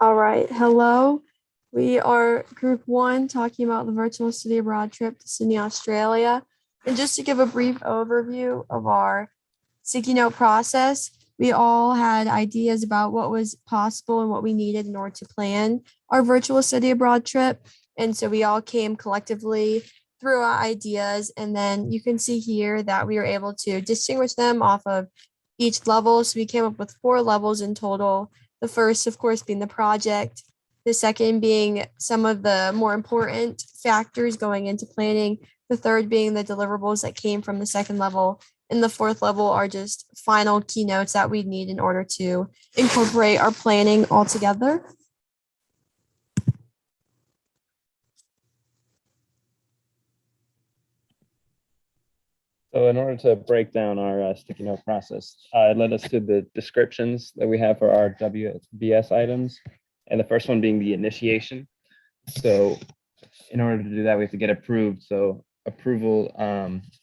All right, hello. We are group one talking about the virtual study abroad trip to Sydney, Australia. And just to give a brief overview of our sticky note process, we all had ideas about what was possible and what we needed in order to plan our virtual study abroad trip. And so we all came collectively through our ideas. And then you can see here that we were able to distinguish them off of each level. So we came up with 4 levels in total. The first, of course, being the project, the second being some of the more important factors going into planning, the third being the deliverables that came from the second level, and the fourth level are just final keynotes that we need in order to incorporate our planning all together. So in order to break down our sticky note process, it led us to the descriptions that we have for our WBS items. And the first one being the initiation. So in order to do that, we have to get approved. So approval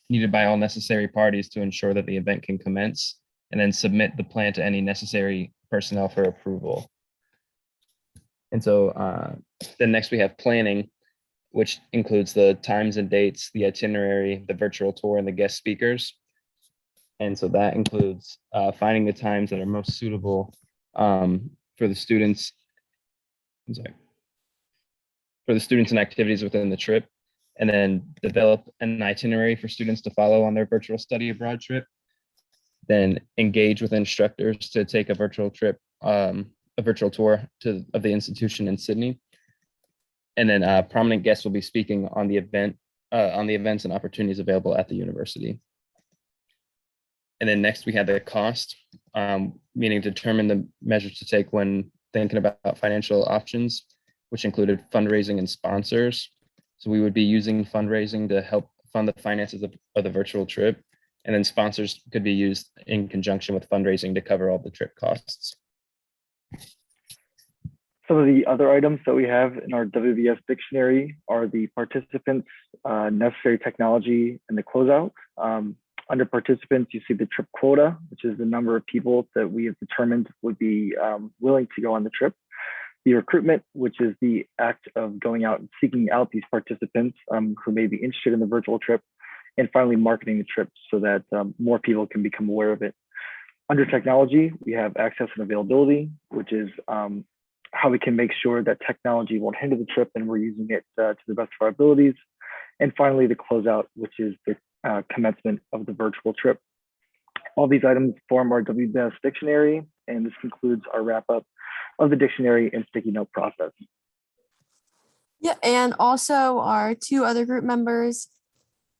needed by all necessary parties to ensure that the event can commence, and then submit the plan to any necessary personnel for approval. And so then next we have planning, which includes the times and dates, the itinerary, the virtual tour, and the guest speakers. And so that includes finding the times that are most suitable for the students. For the students and activities within the trip, and then develop an itinerary for students to follow on their virtual study abroad trip. Then engage with instructors to take a virtual trip, a virtual tour of the institution in Sydney. And then prominent guests will be speaking on the events and opportunities available at the university. And then next we had the cost, meaning determine the measures to take when thinking about financial options, which included fundraising and sponsors. So we would be using fundraising to help fund the finances of the virtual trip. And then sponsors could be used in conjunction with fundraising to cover all the trip costs. Some of the other items that we have in our WBS dictionary are the participants, necessary technology, and the closeout. Under participants, you see the trip quota, which is the number of people that we have determined would be willing to go on the trip. The recruitment, which is the act of going out and seeking out these participants who may be interested in the virtual trip. And finally, marketing the trip so that more people can become aware of it. Under technology, we have access and availability, which is how we can make sure that technology won't hinder the trip and we're using it to the best of our abilities. And finally, the closeout, which is the commencement of the virtual trip. All these items form our WBS dictionary, and this concludes our wrap up of the dictionary and sticky note process. Yeah, and also our 2 other group members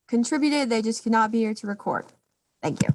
contributed. They just could not be here to record. Thank you.